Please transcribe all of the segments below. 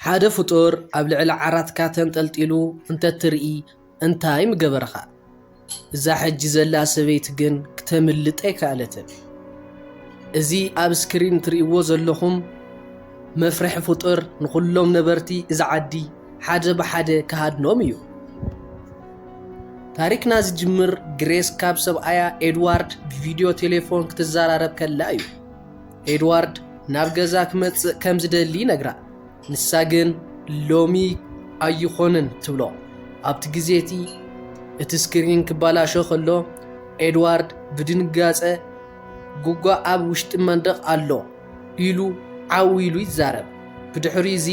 ሓደ ፍጡር ኣብ ልዕሊ ዓራትካ ተንጠልጢሉ እንተትርኢ እንታይ ምገበርኻ? እዛ ሕጂ ዘላ ሰበይቲ ግን ክተምልጥ ኣይከኣለትን። እዚ ኣብ ስክሪን ትርእይዎ ዘለኹም መፍርሒ ፍጡር ንኹሎም ነበርቲ እዚ ዓዲ ሓደ ብሓደ ክሃድኖም እዩ። ታሪክና ዝጅምር ግሬስ ካብ ሰብኣያ ኤድዋርድ ብቪድዮ ቴሌፎን ክትዘራረብ ከላ እዩ። ኤድዋርድ ናብ ገዛ ክመጽእ ከም ዝደሊ ነግራ፣ ንሳ ግን ሎሚ ኣይኾንን ትብሎ። ኣብቲ ግዜቲ እቲ ስክሪን ክባላሾ ከሎ ኤድዋርድ ብድንጋጸ ጉጓ ኣብ ውሽጢ መንደቕ ኣሎ ኢሉ ዓው ኢሉ ይዛረብ። ብድሕሪ እዚ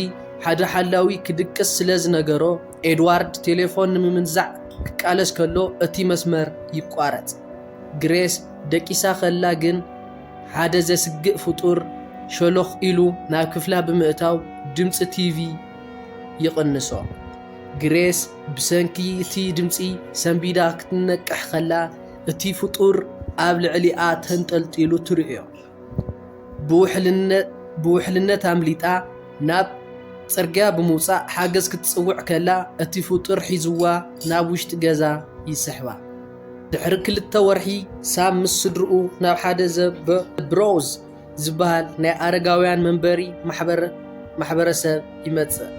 ሓደ ሓላዊ ክድቅስ ስለ ዝነገሮ ኤድዋርድ ቴሌፎን ንምምንዛዕ ክቃለስ ከሎ እቲ መስመር ይቋረጽ። ግሬስ ደቂሳ ከላ ግን ሓደ ዘስግእ ፍጡር ሸሎኽ ኢሉ ናብ ክፍላ ብምእታው ድምፂ ቲቪ ይቕንሶ። ግሬስ ብሰንኪ እቲ ድምፂ ሰንቢዳ ክትነቅሕ ከላ እቲ ፍጡር ኣብ ልዕሊኣ ተንጠልጢሉ ትርእዮ። ብውሕልነት ኣምሊጣ ናብ ጽርግያ ብምውፃእ ሓገዝ ክትጽውዕ ከላ እቲ ፍጡር ሒዝዋ ናብ ውሽጢ ገዛ ይስሕባ። ድሕሪ 2 ወርሒ ሳም ምስ ስድርኡ ናብ ሓደ ብሮውዝ ዝበሃል ናይ ኣረጋውያን መንበሪ ማሕበረሰብ ይመጽእ።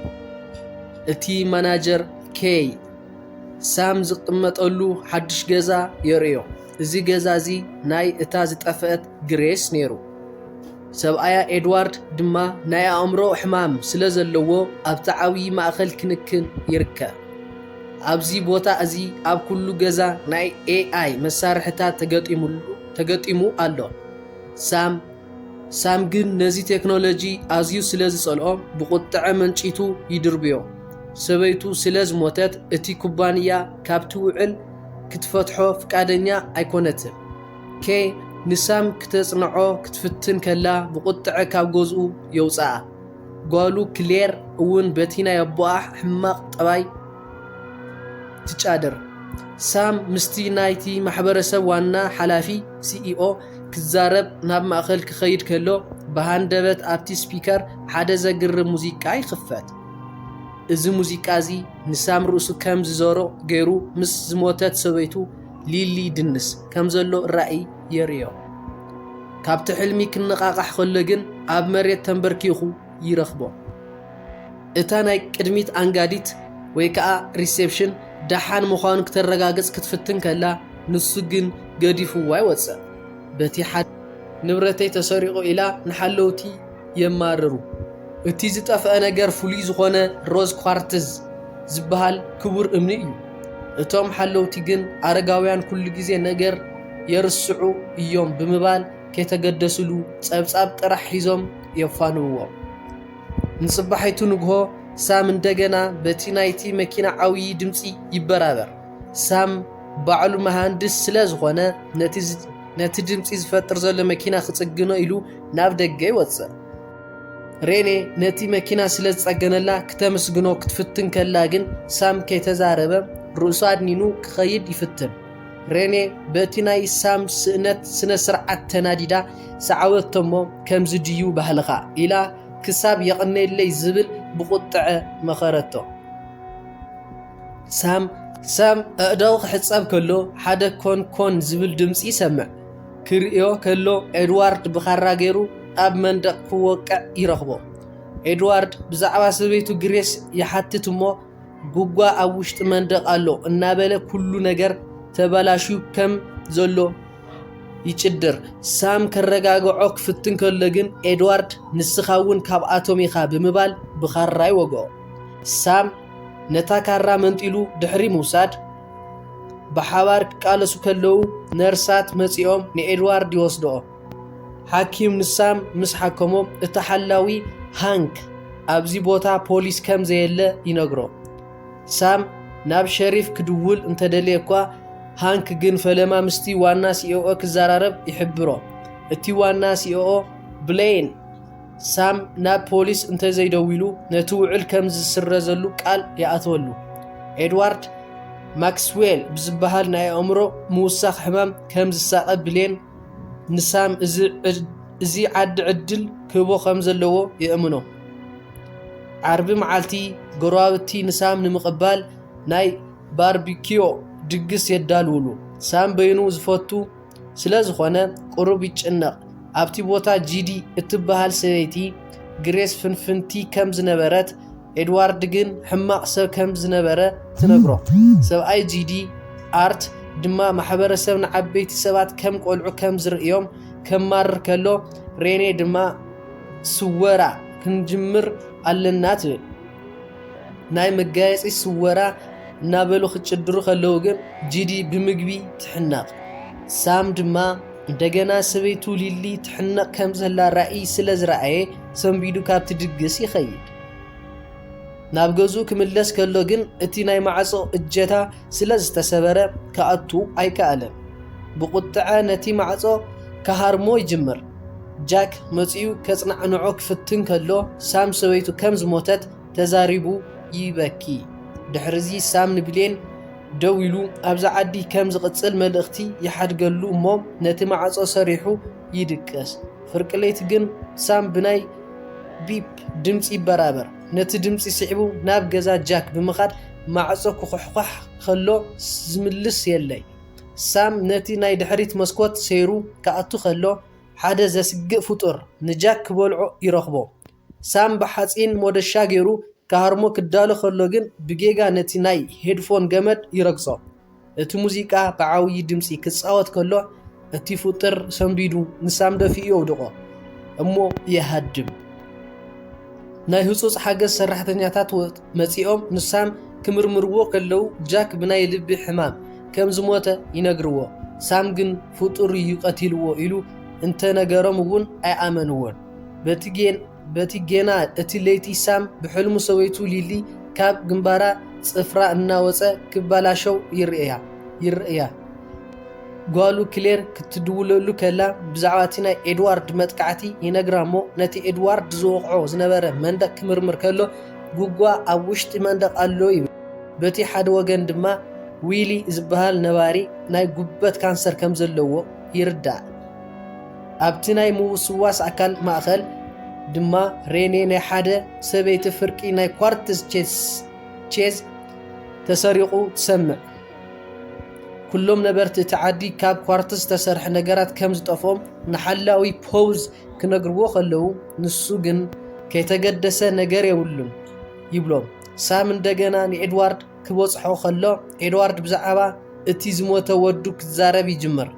እቲ ማናጀር ኬይ ሳም ዝቕመጠሉ ሓድሽ ገዛ የርእዮ። እዚ ገዛ እዚ ናይ እታ ዝጠፍአት ግሬስ ነይሩ። ሰብኣያ ኤድዋርድ ድማ ናይ ኣእምሮ ሕማም ስለ ዘለዎ ኣብቲ ዓብዪ ማእኸል ክንክን ይርከብ። ኣብዚ ቦታ እዚ ኣብ ኩሉ ገዛ ናይ ኤኣይ መሳርሕታት ተገጢሙ ኣሎ። ሳም ግን ነዚ ቴክኖሎጂ ኣዝዩ ስለ ዝጸልኦ ብቁጥዐ መንጪቱ ይድርብዮ። ሰበይቱ ስለ ዝሞተት እቲ ኩባንያ ካብቲ ውዕል ክትፈትሖ ፍቃደኛ ኣይኮነትን። ኬይ ንሳም ክተጽንዖ ክትፍትን ከላ ብቁጥዐ ካብ ገዝኡ የውፅኣ። ጓሉ ክሌር እውን በቲ ናይ ኣቦኣ ሕማቕ ጠባይ ትጫድር። ሳም ምስቲ ናይቲ ማሕበረሰብ ዋና ሓላፊ ሲኢኦ ክዛረብ ናብ ማእኸል ክኸይድ ከሎ ብሃንደበት ኣብቲ ስፒከር ሓደ ዘግርም ሙዚቃ ይኽፈት። እዚ ሙዚቃ እዚ ንሳም ርእሱ ከም ዝዞሮ ገይሩ ምስ ዝሞተት ሰበይቱ ሊሊ ድንስ ከም ዘሎ ራእይ የርእዮ። ካብቲ ሕልሚ ክነቓቓሕ ከሎ ግን ኣብ መሬት ተንበርኪኹ ይረኽቦ። እታ ናይ ቅድሚት ኣንጋዲት ወይ ከዓ ሪሴፕሽን ደሓን ምዃኑ ክተረጋግጽ ክትፍትን ከላ ንሱ ግን ገዲፍዋ ይወፅእ። በቲ ሓደ ንብረተይ ተሰሪቑ ኢላ ንሓለውቲ የማርሩ። እቲ ዝጠፍአ ነገር ፍሉይ ዝኾነ ሮዝ ኳርትዝ ዝበሃል ክቡር እምኒ እዩ። እቶም ሓለውቲ ግን ኣረጋውያን ኩሉ ግዜ ነገር የርስዑ እዮም ብምባል ከይተገደስሉ ጸብጻብ ጥራሕ ሒዞም የፋንውዎም። ንጽባሒቱ ንግሆ ሳም እንደገና በቲ ናይቲ መኪና ዓብዪ ድምፂ ይበራበር። ሳም ባዕሉ መሃንድስ ስለ ዝኾነ ነቲ ድምፂ ዝፈጥር ዘሎ መኪና ክጽግኖ ኢሉ ናብ ደገ ይወፅእ። ሬኔ ነቲ መኪና ስለ ዝጸገነላ ክተመስግኖ ክትፍትን ከላ ግን ሳም ከይተዛረበ ርእሱ ኣድኒኑ ክኸይድ ይፍትን። ሬኔ በቲ ናይ ሳም ስእነት ስነ ስርዓት ተናዲዳ ሰዓወቶ እሞ ከምዚ ድዩ ባህልኻ ኢላ ክሳብ የቕነየለይ ዝብል ብቁጥዐ መኸረቶ። ሳም ኣእዳው ክሕጸብ ከሎ ሓደ ኮን ዝብል ድምፂ ይሰምዕ። ክርእዮ ከሎ ኤድዋርድ ብኻራ ገይሩ ኣብ መንደቕ ክወቅዕ ይረኽቦ። ኤድዋርድ ብዛዕባ ሰበይቱ ግሬስ ይሓትት እሞ ጉጓ ኣብ ውሽጢ መንደቕ ኣሎ እናበለ ኩሉ ነገር ተበላሽዩ ከም ዘሎ ይጭድር። ሳም ከረጋግዖ ክፍትን ከሎ ግን ኤድዋርድ ንስኻ እውን ካብኣቶም ኢኻ ብምባል ብኻራ ይወግኦ። ሳም ነታ ካራ መንጢሉ ድሕሪ ምውሳድ ብሓባር ክቃለሱ ከለዉ ነርሳት መጺኦም ንኤድዋርድ ይወስድኦ። ሓኪም ንሳም ምስ ሓከሞም እቲ ሓላዊ ሃንክ ኣብዚ ቦታ ፖሊስ ከም ዘየለ ይነግሮ። ሳም ናብ ሸሪፍ ክድውል እንተደልየ እኳ ሃንክ ግን ፈለማ ምስቲ ዋና ሲኢኦ ክዘራረብ ይሕብሮ። እቲ ዋና ሲኢኦ ብሌይን ሳም ናብ ፖሊስ እንተዘይደዊሉ ነቲ ውዕል ከም ዝስረዘሉ ቃል ይኣትወሉ። ኤድዋርድ ማክስዌል ብዝበሃል ናይ ኣእምሮ ምውሳኽ ሕማም ከም ዝሳቐ ብሌን ንሳም እዚ ዓዲ ዕድል ክህቦ ከም ዘለዎ ይእምኖ። ዓርቢ መዓልቲ ጎረባብቲ ንሳም ንምቕባል ናይ ባርቢኪዮ ድግስ የዳልውሉ። ሳም በይኑ ዝፈቱ ስለ ዝኾነ ቁሩብ ይጭነቕ። ኣብቲ ቦታ ጂዲ እትበሃል ሰበይቲ ግሬስ ፍንፍንቲ ከም ዝነበረት ኤድዋርድ ግን ሕማቕ ሰብ ከም ዝነበረ ትነግሮ። ሰብኣይ ጂዲ ኣርት ድማ ማሕበረሰብ ንዓበይቲ ሰባት ከም ቆልዑ ከም ዝርእዮም ከማርር ከሎ ሬኔ ድማ ስወራ ክንጅምር ኣለና ትብል። ናይ መጋየፂ ስወራ እናበሉ ክጭድሩ ከለዉ ግን ጂዲ ብምግቢ ትሕነቕ። ሳም ድማ እንደገና ሰበይቱ ሊሊ ትሕነቕ ከም ዘላ ራእይ ስለ ዝረኣየ ሰንቢዱ ካብቲ ድግስ ይኸይድ። ናብ ገዙ ክምለስ ከሎ ግን እቲ ናይ ማዕጾ እጀታ ስለ ዝተሰበረ ክኣቱ ኣይከኣለን። ብቁጥዐ ነቲ ማዕጾ ካሃርሞ ይጅምር። ጃክ መጺኡ ከጽናዕንዖ ክፍትን ከሎ ሳም ሰበይቱ ከም ዝሞተት ተዛሪቡ ይበኪ። ድሕሪዚ ሳም ንብሌን ደው ኢሉ ኣብዛ ዓዲ ከም ዝቕጽል መልእኽቲ ይሓድገሉ እሞ ነቲ ማዕጾ ሰሪሑ ይድቀስ። ፍርቂ ለይቲ ግን ሳም ብናይ ቢፕ ድምፂ ይበራበር። ነቲ ድምፂ ስዒቡ ናብ ገዛ ጃክ ብምኻድ ማዕጾ ክኹሕኳሕ ከሎ ዝምልስ የለይ። ሳም ነቲ ናይ ድሕሪት መስኮት ሰይሩ ክኣቱ ከሎ ሓደ ዘስግእ ፍጡር ንጃክ ክበልዖ ይረኽቦ። ሳም ብሓፂን ሞደሻ ገይሩ ካሃርሞ ክዳሎ ከሎ ግን ብጌጋ ነቲ ናይ ሄድፎን ገመድ ይረግጾ። እቲ ሙዚቃ ብዓብዪ ድምፂ ክጻወት ከሎ እቲ ፍጡር ሰንቢዱ ንሳም ደፊኡ የውድቆ እሞ የሃድም። ናይ ህጹጽ ሓገዝ ሰራሕተኛታት መጺኦም ንሳም ክምርምርዎ ከለዉ ጃክ ብናይ ልቢ ሕማም ከም ዝሞተ ይነግርዎ። ሳም ግን ፍጡር እዩ ቀቲልዎ ኢሉ እንተነገሮም እውን ኣይኣመንዎን። በቲ ጌና እቲ ለይቲ ሳም ብሕልሙ ሰበይቱ ሊሊ ካብ ግንባራ ጽፍራ እናወፀ ክባላሸው ይርእያ። ጓሉ ክሌር ክትድውለሉ ከላ ብዛዕባ እቲ ናይ ኤድዋርድ መጥቃዕቲ ይነግራ እሞ ነቲ ኤድዋርድ ዝወቕዖ ዝነበረ መንደቕ ክምርምር ከሎ ጉጓ ኣብ ውሽጢ መንደቕ ኣሎ ይብል። በቲ ሓደ ወገን ድማ ዊሊ ዝበሃል ነባሪ ናይ ጉበት ካንሰር ከም ዘለዎ ይርዳእ። ኣብቲ ናይ ምውስዋስ ኣካል ማእኸል ድማ ሬኔ ናይ ሓደ ሰበይቲ ፍርቂ ናይ ኳርትዝ ቼዝ ተሰሪቑ ትሰምዕ። ኩሎም ነበርቲ እቲ ዓዲ ካብ ኳርትዝ ዝተሰርሐ ነገራት ከም ዝጠፍኦም ንሓላዊ ፖውዝ ክነግርዎ ከለዉ ንሱ ግን ከይተገደሰ ነገር የብሉን ይብሎም። ሳም እንደገና ንኤድዋርድ ክበፅሖ ከሎ ኤድዋርድ ብዛዕባ እቲ ዝሞተ ወዱ ክዛረብ ይጅምር።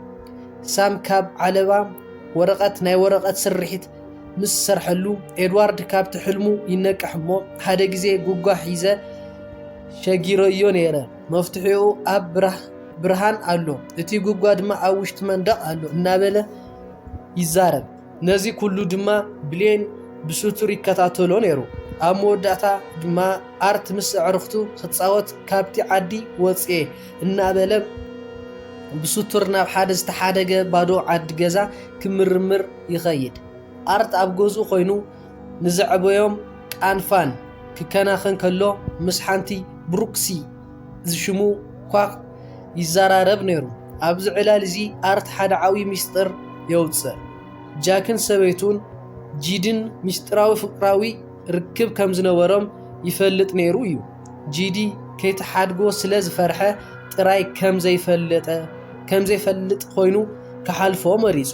ሳም ካብ ዓለባ ወረቐት ናይ ወረቐት ስርሒት ምስ ሰርሐሉ ኤድዋርድ ካብቲ ሕልሙ ይነቅሕ እሞ ሓደ ግዜ ጉጓ ሒዘ ሸጊሮዮ ነይረ። መፍትሒኡ ኣብ ብርሃን ኣሎ፣ እቲ ጉጓ ድማ ኣብ ውሽጢ መንደቕ ኣሎ እናበለ ይዛረብ። ነዚ ኩሉ ድማ ብሌን ብስቱር ይከታተሎ ነይሩ። ኣብ መወዳእታ ድማ ኣርት ምስ ኣዕርኽቱ ክፃወት ካብቲ ዓዲ ወፅየ እናበለ ብስቱር ናብ ሓደ ዝተሓደገ ባዶ ዓዲ ገዛ ክምርምር ይኸይድ። ኣርት ኣብ ገዙ ኮይኑ ንዘዕበዮም ቃንፋን ክከናኸን ከሎ ምስ ሓንቲ ብሩክሲ ዝሽሙ ኳክ ይዘራረብ ነይሩ። ኣብዚ ዕላል እዚ ኣርት ሓደ ዓብዪ ሚስጥር የውፅእ። ጃክን ሰበይቱን ጂድን ሚስጥራዊ ፍቅራዊ ርክብ ከም ዝነበሮም ይፈልጥ ነይሩ እዩ። ጂዲ ከይተሓድጎ ስለ ዝፈርሐ ጥራይ ከም ዘይፈልጥ ኮይኑ ክሓልፎ መሪፁ።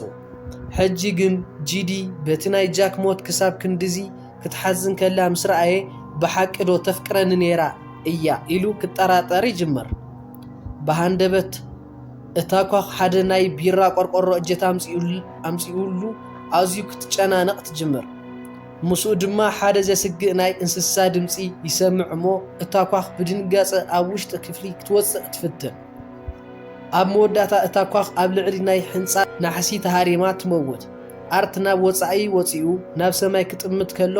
ሕጂ ግን ጂዲ በቲ ናይ ጃክ ሞት ክሳብ ክንድዚ ክትሓዝን ከላ ምስ ረኣየ ብሓቂ ዶ ተፍቅረኒ ነይራ እያ ኢሉ ክጠራጠር ይጅመር። ብሃንደበት እታ ኳኽ ሓደ ናይ ቢራ ቆርቆሮ እጀታ ኣምፂኡሉ ኣዝዩ ክትጨናነቕ ትጅምር። ምስኡ ድማ ሓደ ዘስግእ ናይ እንስሳ ድምፂ ይሰምዕ እሞ እታ ኳኽ ብድንጋፀ ኣብ ውሽጢ ክፍሊ ክትወፅእ ትፍትን። ኣብ መወዳእታ እታ ኳኽ ኣብ ልዕሊ ናይ ሕንፃ ናሕሲ ተሃሪማ ትመውት። ኣርት ናብ ወፃኢ ወፂኡ ናብ ሰማይ ክጥምት ከሎ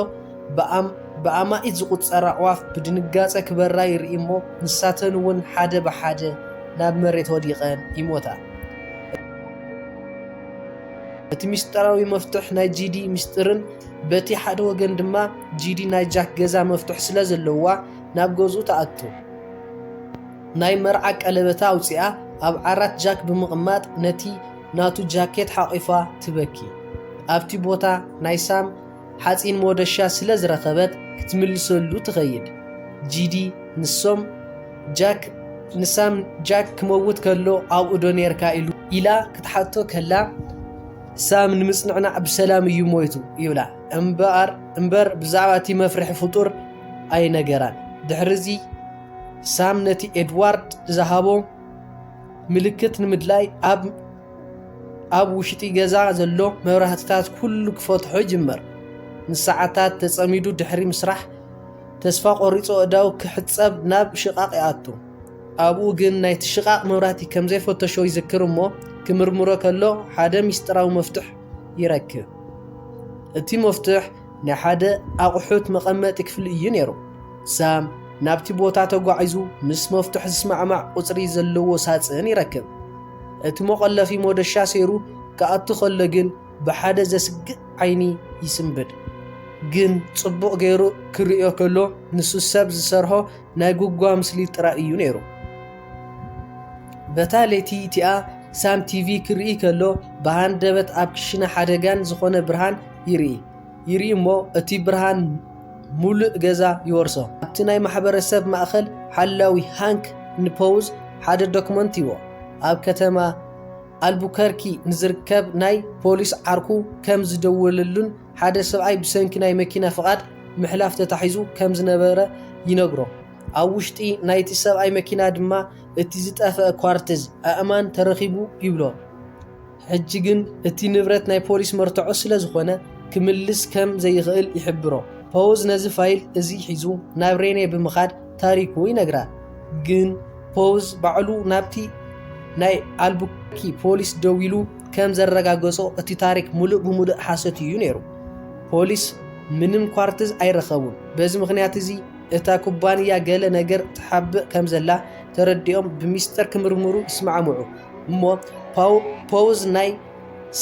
ብኣማኢት ዝቁፀራ ኣዕዋፍ ብድንጋፀ ክበራ ይርኢ እሞ ንሳተን እውን ሓደ ብሓደ ናብ መሬት ወዲቐን ይሞታ። እቲ ሚስጥራዊ መፍትሕ ናይ ጂዲ ሚስጥርን በቲ ሓደ ወገን ድማ ጂዲ ናይ ጃክ ገዛ መፍትሕ ስለ ዘለዋ ናብ ገዙ ተኣቱ። ናይ መርዓ ቀለበታ ኣውፂኣ ኣብ ዓራት ጃክ ብምቕማጥ ነቲ ናቱ ጃኬት ሓቂፋ ትበኪ። ኣብቲ ቦታ ናይ ሳም ሓፂን ሞደሻ ስለ ዝረኸበት ክትምልሰሉ ትኸይድ ጂዲ ንሳም ጃክ ክመውት ከሎ ኣብኡ ዶ ነርካ ኢላ ክትሓቶ ከላ ሳም ንምጽንዕናዕ ብሰላም እዩ ሞይቱ ይብላ እምበር ብዛዕባ እቲ መፍርሒ ፍጡር ኣይነገራን ድሕሪዚ ሳም ነቲ ኤድዋርድ ዝሃቦ ምልክት ንምድላይ ኣብ ውሽጢ ገዛ ዘሎ መብራህትታት ኩሉ ክፈትሖ ጅመር ንሰዓታት ተጸሚዱ ድሕሪ ምስራሕ ተስፋ ቆሪጹ እዳው ክሕጸብ ናብ ሽቓቕ ይኣቱ ኣብኡ ግን ናይቲ ሽቓቕ መብራህቲ ከም ዘይፈተሾ ይዝክር እሞ ክምርምሮ ከሎ ሓደ ሚስጥራዊ መፍትሕ ይረክብ እቲ መፍትሕ ናይ ሓደ ኣቑሑት መቐመጢ ክፍሊ እዩ ነይሩ ሳም ናብቲ ቦታ ተጓዒዙ ምስ መፍትሕ ዝስማዕማዕ ቁጽሪ ዘለዎ ሳጽን ይረክብ እቲ መቐለፊ ሞደሻ ሰይሩ ክኣቱ ከሎ ግን ብሓደ ዘስግእ ዓይኒ ይስንብድ ግን ጽቡቕ ገይሩ ክርእዮ ከሎ ንሱ ሰብ ዝሰርሖ ናይ ጉጓ ምስሊ ጥራይ እዩ ነይሩ በታ ለይቲ እቲኣ ሳም ቲቪ ክርኢ ከሎ ብሃንደበት ኣብ ክሽነ ሓደጋን ዝኾነ ብርሃን ይርኢ እሞ እቲ ብርሃን ሙሉእ ገዛ ይወርሶ ኣብቲ ናይ ማሕበረሰብ ማእኸል ሓላዊ ሃንክ ንፖውዝ ሓደ ዶክመንት ይዎ ኣብ ከተማ ኣልቡከርኪ ንዝርከብ ናይ ፖሊስ ዓርኩ ከም ዝደወለሉን ሓደ ሰብኣይ ብሰንኪ ናይ መኪና ፍቓድ ምሕላፍ ተታሒዙ ከም ዝነበረ ይነግሮ ኣብ ውሽጢ ናይቲ ሰብኣይ መኪና ድማ እቲ ዝጠፍአ ኳርትዝ ኣእማን ተረኺቡ ይብሎ ሕጂ ግን እቲ ንብረት ናይ ፖሊስ መርትዖ ስለ ዝኾነ ክምልስ ከም ዘይኽእል ይሕብሮ ፖውዝ ነዚ ፋይል እዚ ሒዙ ናብ ሬኔ ብምኻድ ታሪኩ ይነግራ ግን ፖውዝ ባዕሉ ናብቲ ናይ ኣልቡከርኪ ፖሊስ ደው ኢሉ ከም ዘረጋገጾ እቲ ታሪክ ሙሉእ ብሙሉእ ሓሰት እዩ ነይሩ ፖሊስ ምንም ኳርትዝ ኣይረኸቡን በዚ ምኽንያት እዚ እታ ኩባንያ ገለ ነገር ትሓብእ ከም ዘላ ተረዲኦም ብሚስጥር ክምርምሩ ይስማዕምዑ እሞ ፖውዝ ናይ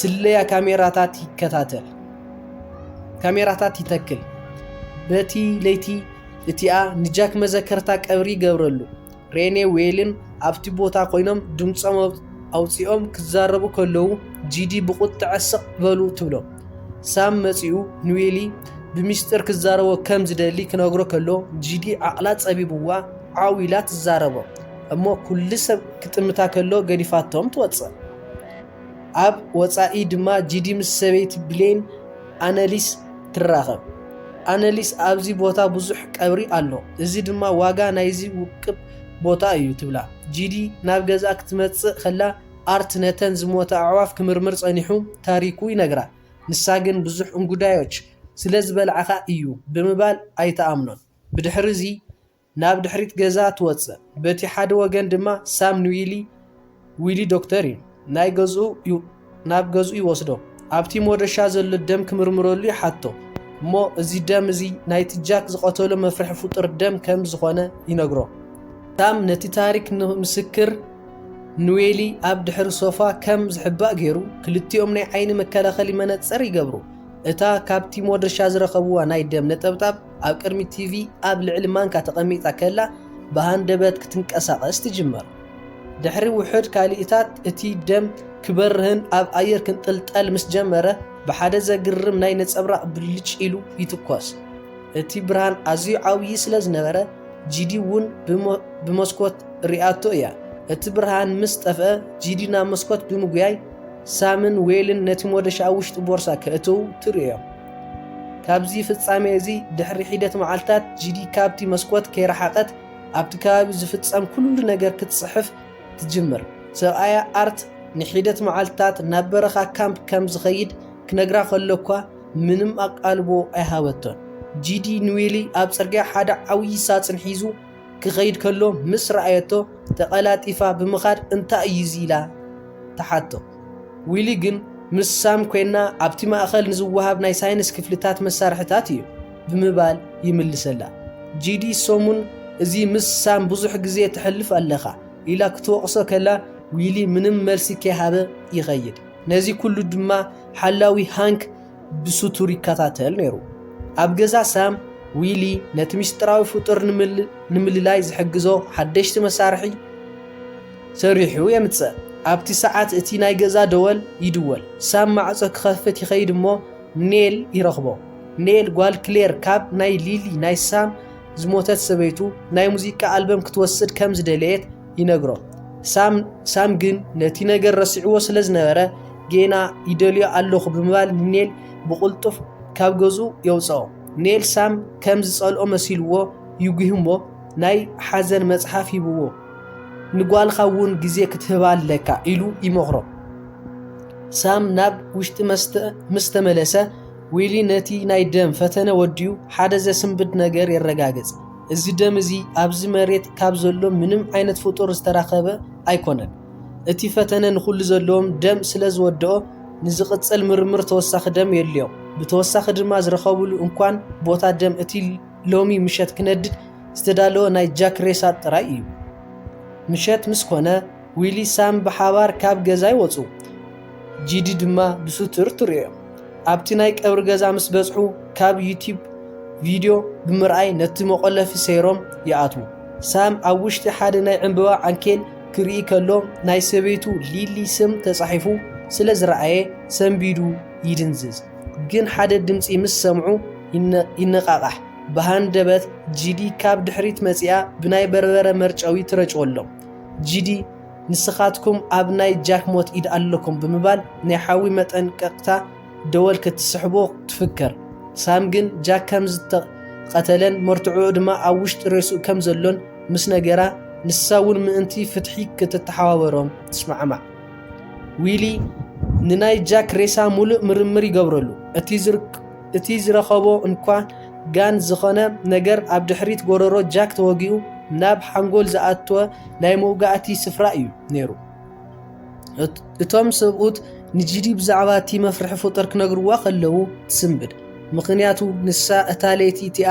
ስለያ ካሜራታት ይተክል በቲ ለይቲ እቲኣ ንጃክ መዘከርታ ቀብሪ ገብረሉ ሬኔ ዌልን ኣብቲ ቦታ ኮይኖም ድምፆም ኣውፂኦም ክዛረቡ ከለዉ ጂዲ ብቁጥዕ ዕስቕ በሉ ትብሎ ሳም መጺኡ ንዌሊ ብምስጥር ክዛረቦ ከም ዝደሊ ክነግሮ ከሎ ጂዲ ዓቕላ ጸቢብዋ ዓዊላ ትዛረቦ እሞ ኩሉ ሰብ ክጥምታ ከሎ ገዲፋቶም ትወፅእ ኣብ ወፃኢ ድማ ጂዲ ምስ ሰበይቲ ብሌን ኣነሊስ ትራኸብ ኣነሊስ ኣብዚ ቦታ ብዙሕ ቀብሪ ኣሎ እዚ ድማ ዋጋ ናይዚ ውቅብ ቦታ እዩ ትብላ ጂዲ ናብ ገዛ ክትመጽእ ከላ ኣርት ነተን ዝሞተ ኣዕዋፍ ክምርምር ጸኒሑ ታሪኩ ይነግራ ንሳ ግን ብዙሕ እንጉዳዮች ስለ ዝበልዓኻ እዩ ብምባል ኣይተኣምኖን ብድሕሪ እዚ ናብ ድሕሪት ገዛ ትወፅእ በቲ ሓደ ወገን ድማ ሳም ንዊሊ ዶክተር እዩ ናብ ገዝኡ ይወስዶ ኣብቲ ሞደሻ ዘሎ ደም ክምርምረሉ ይሓቶ እሞ እዚ ደም እዚ ናይቲ ጃክ ዝቐተሎ መፍርሒ ፍጡር ደም ከም ዝኾነ ይነግሮ ሳም ነቲ ታሪክ ንምስክር ንዌሊ ኣብ ድሕሪ ሶፋ ከም ዝሕባእ ገይሩ ክልቲኦም ናይ ዓይኒ መከላኸሊ መነጽር ይገብሩ እታ ካብቲ ሞደሻ ዝረኸብዋ ናይ ደም ነጠብጣብ ኣብ ቅድሚ ቲቪ ኣብ ልዕሊ ማንካ ተቐሚጣ ከላ ብሃንደበት ክትንቀሳቐስ ትጅመር ድሕሪ ውሕድ ካልእታት እቲ ደም ክበርህን ኣብ ኣየር ክንጥልጠል ምስ ጀመረ ብሓደ ዘግርም ናይ ነጸብራቕ ብልጭ ኢሉ ይትኮስ እቲ ብርሃን ኣዝዩ ዓብዪ ስለ ዝነበረ ጂዲ እውን ብመስኮት ሪኣቶ እያ እቲ ብርሃን ምስ ጠፍአ ጂዲ ናብ መስኮት ብምጉያይ ሳምን ዌልን ነቲ ሞደሻ ውሽጢ ቦርሳ ከእተው ትርእዮም ካብዚ ፍጻሜ እዚ ድሕሪ ሒደት መዓልታት ጂዲ ካብቲ መስኮት ከይረሓቐት ኣብቲ ከባቢ ዝፍጸም ኩሉ ነገር ክትጽሕፍ ትጅምር ሰብኣያ ኣርት ንሒደት መዓልታት ናብ በረኻ ካምፕ ከም ዝኸይድ ክነግራ ከለኳ ምንም ኣቃልቦ ኣይሃበቶን ጂዲ ንዌሊ ኣብ ጽርግያ ሓደ ዓብዪ ሳጽን ሒዙ ክኸይድ ከሎ ምስ ረኣየቶ ተቐላጢፋ ብምኻድ እንታይ እዩ ኢላ ተሓቶ ዊሊ ግን ምስ ሳም ኮይና ኣብቲ ማእኸል ንዝወሃብ ናይ ሳይንስ ክፍልታት መሳርሕታት እዩ ብምባል ይምልሰላ ጂዲ ሶሙን እዚ ምስ ሳም ብዙሕ ግዜ ትሕልፍ ኣለኻ ኢላ ክትወቕሶ ከላ ዊሊ ምንም መልሲ ከይሃበ ይኸይድ ነዚ ኩሉ ድማ ሓላዊ ሃንክ ብሱቱር ይከታተል ነይሩ ኣብ ገዛ ሳም ዊሊ ነቲ ምስጢራዊ ፍጡር ንምልላይ ዝሕግዞ ሓደሽቲ መሳርሒ ሰሪሑ የምጽእ ኣብቲ ሰዓት እቲ ናይ ገዛ ደወል ይድወል ሳም ማዕጾ ክኸፍት ይኸይድ እሞ ኔል ይረኽቦ ኔል ጓል ክሌር ካብ ናይ ሊሊ ናይ ሳም ዝሞተት ሰበይቱ ናይ ሙዚቃ ኣልበም ክትወስድ ከም ዝደለየት ይነግሮ። ሳም ግን ነቲ ነገር ረሲዕዎ ስለ ዝነበረ ጌና ይደልዮ ኣለኹ ብምባል ኔል ብቁልጡፍ ካብ ገዙ የውፅኦ። ኔል ሳም ከም ዝጸልኦ መሲልዎ ይጉህሞ ናይ ሓዘን መጽሓፍ ሂብዎ ንጓልኻ እውን ግዜ ክትህባ ኣለካ ኢሉ ይመኽሮ። ሳም ናብ ውሽጢ ምስ ተመለሰ ዊሊ ነቲ ናይ ደም ፈተነ ወዲዩ ሓደ ዘስንብድ ነገር የረጋግጽ። እዚ ደም እዚ ኣብዚ መሬት ካብ ዘሎ ምንም ዓይነት ፍጡር ዝተራኸበ ኣይኮነን። እቲ ፈተነ ንኹሉ ዘለዎም ደም ስለ ዝወድኦ ንዝቕጽል ምርምር ተወሳኺ ደም የልዮም። ብተወሳኺ ድማ ዝረኸብሉ እንኳን ቦታ ደም እቲ ሎሚ ምሸት ክነድድ ዝተዳለወ ናይ ጃክ ሬሳ ጥራይ እዩ። ምሸት ምስ ኮነ ዊሊ ሳም ብሓባር ካብ ገዛ ይወፁ። ጂዲ ድማ ብሱትር ትርእዮም። ኣብቲ ናይ ቀብሪ ገዛ ምስ በጽሑ ካብ ዩቲዩብ ቪድዮ ብምርኣይ ነቲ መቆለፊ ሰይሮም ይኣትዉ። ሳም ኣብ ውሽጢ ሓደ ናይ ዕምበባ ዓንኬል ክርኢ ከሎ ናይ ሰበይቱ ሊሊ ስም ተጻሒፉ ስለ ዝረኣየ ሰንቢዱ ይድንዝዝ። ግን ሓደ ድምፂ ምስ ሰምዑ ይነቓቓሕ። ብሃንደበት ጂዲ ካብ ድሕሪት መጺኣ ብናይ በርበረ መርጨዊ ትረጭወሎም። ጂዲ ንስኻትኩም ኣብ ናይ ጃክ ሞት ኢድ ኣለኩም ብምባል ናይ ሓዊ መጠንቀቕታ ደወል ክትስሕቦ ትፍከር። ሳም ግን ጃክ ከም ዝተቐተለን መርትዑ ድማ ኣብ ውሽጢ ሬስኡ ከም ዘሎን ምስ ነገራ ንሳ እውን ምእንቲ ፍትሒ ክትተሓዋወሮም ትስማዕማዕ። ዊሊ ንናይ ጃክ ሬሳ ሙሉእ ምርምር ይገብረሉ። እቲ ዝረኸቦ እንኳን ጋን ዝኾነ ነገር ኣብ ድሕሪት ጎረሮ ጃክ ተወጊኡ ናብ ሓንጎል ዝኣተወ ናይ መውጋእቲ ስፍራ እዩ ነይሩ። እቶም ሰብኡት ንጂዲ ብዛዕባ እቲ መፍርሒ ፍጡር ክነግርዋ ከለዉ ትስንብድ። ምክንያቱ ንሳ እታ ለይቲ እቲኣ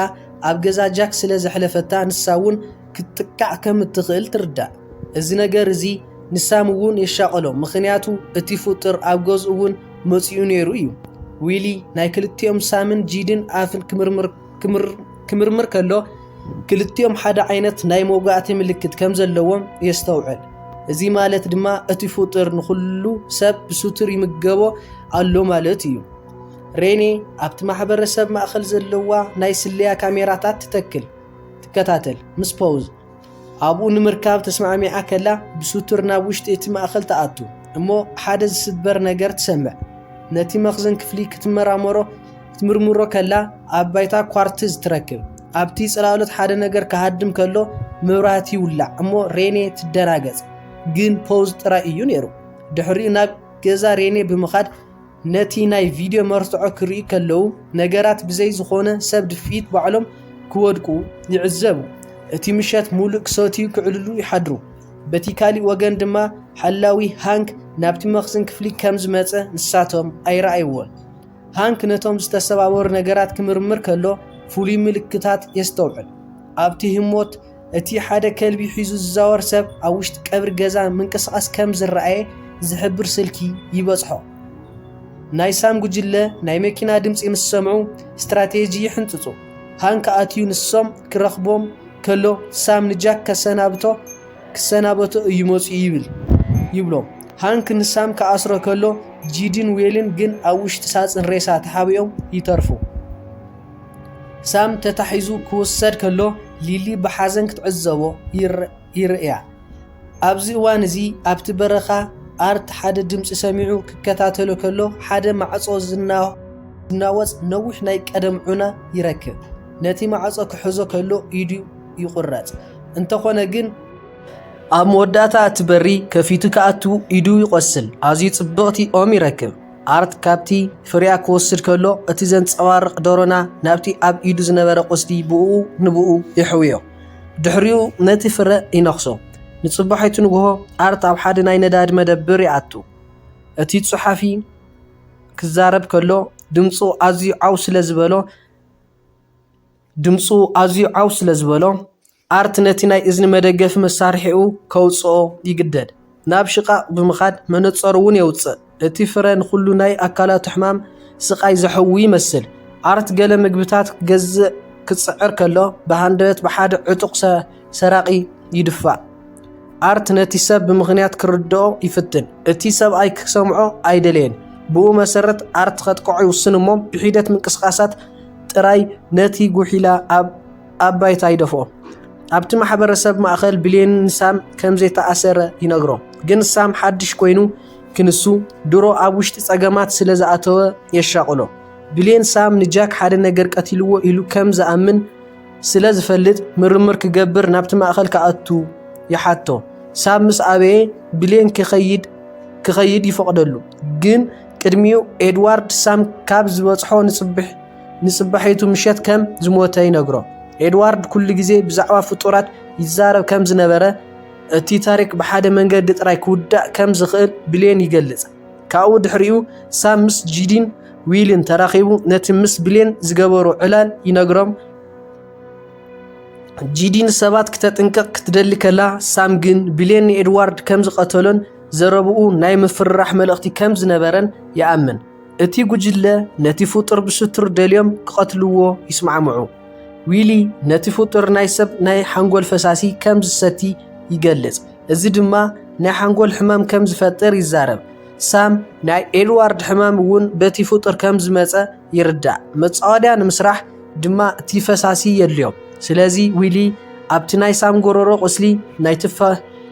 ኣብ ገዛ ጃክ ስለ ዘሕለፈታ ንሳ እውን ክትጥቃዕ ከም እትኽእል ትርዳእ። እዚ ነገር እዚ ንሳም እውን የሻቐሎ። ምክንያቱ እቲ ፍጡር ኣብ ገዝኡ እውን መፂኡ ነይሩ እዩ። ዊሊ ናይ ክልቲኦም ሳምን ጂድን ኣፍን ክምርምር ከሎ ክልቲኦም ሓደ ዓይነት ናይ መውጋእቲ ምልክት ከም ዘለዎም የስተውዕል። እዚ ማለት ድማ እቲ ፍጡር ንኹሉ ሰብ ብሱትር ይምገቦ ኣሎ ማለት እዩ። ሬኔ ኣብቲ ማሕበረሰብ ማእኸል ዘለዋ ናይ ስለያ ካሜራታት ትከታተል ምስ ፖውዝ ኣብኡ ንምርካብ ተስማዕሚዓ ከላ ብሱትር ናብ ውሽጢ እቲ ማእኸል ተኣቱ እሞ ሓደ ዝስበር ነገር ትሰምዕ። ነቲ መኽዘን ክፍሊ ክትምርምሮ ከላ ኣብ ባይታ ኳርትዝ ትረክብ። ኣብቲ ጽላሎት ሓደ ነገር ክሃድም ከሎ መብራህቲ ይውላዕ እሞ ሬኔ ትደናገጽ። ግን ፖውዝ ጥራይ እዩ ነይሩ። ድሕሪኡ ናብ ገዛ ሬኔ ብምኻድ ነቲ ናይ ቪድዮ መርትዖ ክርኢ ከለዉ ነገራት ብዘይ ዝኾነ ሰብ ድፊት ባዕሎም ክወድቁ ይዕዘቡ። እቲ ምሸት ሙሉእ ክሰትዩ ክዕልሉ ይሓድሩ። በቲ ካሊእ ወገን ድማ ሓላዊ ሃንክ ናብቲ መኽዘን ክፍሊ ከም ዝመፀ ንሳቶም ኣይረኣይዎን። ሃንክ ነቶም ዝተሰባበሩ ነገራት ክምርምር ከሎ ፍሉይ ምልክታት የስተውዕል። ኣብቲ ህሞት እቲ ሓደ ከልቢ ሒዙ ዝዛወር ሰብ ኣብ ውሽጢ ቀብሪ ገዛ ምንቅስቓስ ከም ዝረኣየ ዝሕብር ስልኪ ይበጽሖ። ናይ ሳም ጉጅለ ናይ መኪና ድምፂ ምስ ሰምዑ ስትራቴጂ ይሕንፅፁ። ሃንክ ኣትዩ ንሶም ክረኽቦም ከሎ ሳም ንጃክ ክሰናበቶ እዩ መፅኡ ይብሎም። ሃንክ ንሳም ከኣስሮ ከሎ ጂድን ዌልን ግን ኣብ ውሽጢ ሳፅን ሬሳ ተሓቢኦም ይተርፉ። ሳም ተታሒዙ ክውሰድ ከሎ ሊሊ ብሓዘን ክትዕዘቦ ይርአያ። ኣብዚ እዋን እዚ ኣብቲ በረኻ ኣርት ሓደ ድምፂ ሰሚዑ ክከታተሎ ከሎ ሓደ ማዕጾ ዝናወፅ ነዊሕ ናይ ቀደም ዑና ይረክብ። ነቲ ማዕጾ ክሕዞ ከሎ ኢዱ ይቁረጽ። እንተኾነ ግን ኣብ መወዳእታ እቲ በሪ ከፊቱ ከኣቱ ኢዱ ይቆስል። ኣዝዩ ጽብቕቲ ኦም ይረክብ። ኣርት ካብቲ ፍርያ ክወስድ ከሎ እቲ ዘንጸባርቕ ደሮና ናብቲ ኣብ ኢዱ ዝነበረ ቆስቲ ንብኡ ይሕውዮ። ድሕሪኡ ነቲ ፍረ ይነኽሶ። ንጽባሒቱ ንግሆ ኣርት ኣብ ሓደ ናይ ነዳዲ መደብር ይኣቱ። እቲ ጽሓፊ ክዛረብ ከሎ ድምፁ ኣዝዩ ዓው ስለ ዝበሎ ኣርት ነቲ ናይ እዝኒ መደገፊ መሳርሒኡ ከውፅኦ ይግደድ። ናብ ሽቓቕ ብምኻድ መነጸሩ እውን የውፅእ። እቲ ፍረ ንኹሉ ናይ ኣካላቱ ሕማም ስቓይ ዘሕዊ ይመስል። ኣርት ገለ ምግብታት ክጽዕር ከሎ ብሃንደበት ብሓደ ዕጡቕ ሰራቒ ይድፋእ። ኣርት ነቲ ሰብ ብምኽንያት ክርድኦ ይፍትን። እቲ ሰብኣይ ክሰምዖ ኣይደልየን። ብኡ መሰረት ኣርት ከጥቅዖ ይውስን እሞ ብሒደት ምንቅስቓሳት ጥራይ ነቲ ጉሒላ ኣብ ባይታ ይደፍኦ። ኣብቲ ማሕበረሰብ ማእኸል ብሌን ሳም ከም ዘይተኣሰረ ይነግሮ። ግን ሳም ሓድሽ ኮይኑ ክንሱ ድሮ ኣብ ውሽጢ ጸገማት ስለ ዝኣተወ የሻቕሎ። ብሌን ሳም ንጃክ ሓደ ነገር ቀቲልዎ ኢሉ ከም ዝኣምን ስለ ዝፈልጥ ምርምር ክገብር ናብቲ ማእኸል ከኣቱ ይሓቶ። ሳም ምስ ኣበየ ብሌን ክኸይድ ይፈቕደሉ። ግን ቅድሚኡ ኤድዋርድ ሳም ካብ ዝበጽሖ ንጽባሒቱ ምሸት ከም ዝሞተ ይነግሮ። ኤድዋርድ ኩሉ ግዜ ብዛዕባ ፍጡራት ይዛረብ ከም ዝነበረ እቲ ታሪክ ብሓደ መንገዲ ጥራይ ክውዳእ ከም ዝኽእል ብሌን ይገልጽ። ካብኡ ድሕሪኡ ሳም ምስ ጂዲን ዊልን ተራኺቡ ነቲ ምስ ብሌን ዝገበሩ ዕላል ይነግሮም። ጂዲን ሰባት ክተጥንቀቕ ክትደሊ ከላ ሳም ግን ብሌን ንኤድዋርድ ከም ዝቐተሎን ዘረብኡ ናይ ምፍርራሕ መልእኽቲ ከም ዝነበረን ይኣምን። እቲ ጉጅለ ነቲ ፍጡር ብስቱር ደልዮም ክቐትልዎ ይስማዕምዑ። ዊሊ ነቲ ፍጡር ናይ ሰብ ናይ ሓንጎል ፈሳሲ ከም ዝሰቲ ይገልጽ። እዚ ድማ ናይ ሓንጎል ሕማም ከም ዝፈጥር ይዛረብ። ሳም ናይ ኤድዋርድ ሕማም እውን በቲ ፍጡር ከም ዝመፀ ይርዳእ። መጻወድያ ንምስራሕ ድማ እቲ ፈሳሲ የድልዮም። ስለዚ ዊሊ ኣብቲ ናይ ሳም ጎረሮ ቁስሊ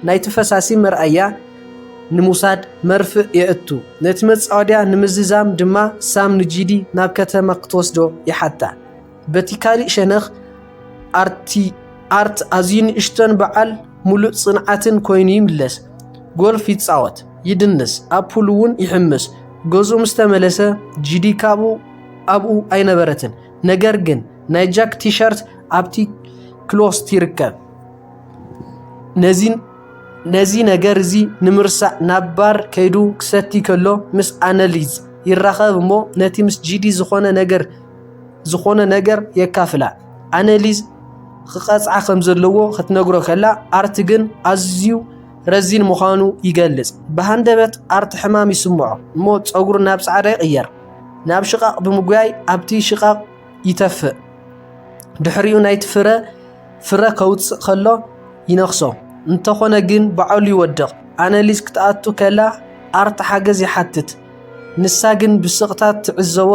ናይቲ ፈሳሲ መርኣያ ንምውሳድ መርፍእ የእቱ። ነቲ መጻወድያ ንምዝዛም ድማ ሳም ንጂዲ ናብ ከተማ ክትወስዶ ይሓታ። በቲ ካሊእ ሸነኽ ኣርት ኣዝዩ ንእሽቶን በዓል ሙሉእ ጽንዓትን ኮይኑ ይምለስ። ጎልፍ ይጻወት፣ ይድንስ፣ ኣብ ፑል እውን ይሕምስ። ገዝኡ ምስ ተመለሰ ጂዲ ኣብኡ ኣይነበረትን። ነገር ግን ናይ ጃክ ቲሸርት ኣብቲ ክሎስት ይርከብ። ነዚ ነገር እዚ ንምርሳዕ ናብ ባር ከይዱ ክሰቲ ከሎ ምስ ኣነሊዝ ይራኸብ እሞ ነቲ ምስ ጂዲ ዝኾነ ነገር የካፍላ። ኣነሊዝ ክቐጽዓ ከም ዘለዎ ክትነግሮ ከላ ኣርት ግን ኣዝዩ ረዚን ምዃኑ ይገልጽ። ብሃንደበት ኣርት ሕማም ይስምዖ እሞ ጸጉሩ ናብ ጻዕዳ ይቕየር። ናብ ሽቓቕ ብምጉያይ ኣብቲ ሽቓቕ ይተፍእ። ድሕሪኡ ናይቲ ፍረ ከውፅእ ከሎ ይነኽሶ። እንተኾነ ግን ባዕሉ ይወድቕ። ኣነሊዝ ክትኣቱ ከላ ኣርት ሓገዝ ይሓትት። ንሳ ግን ብስቕታ ትዕዘቦ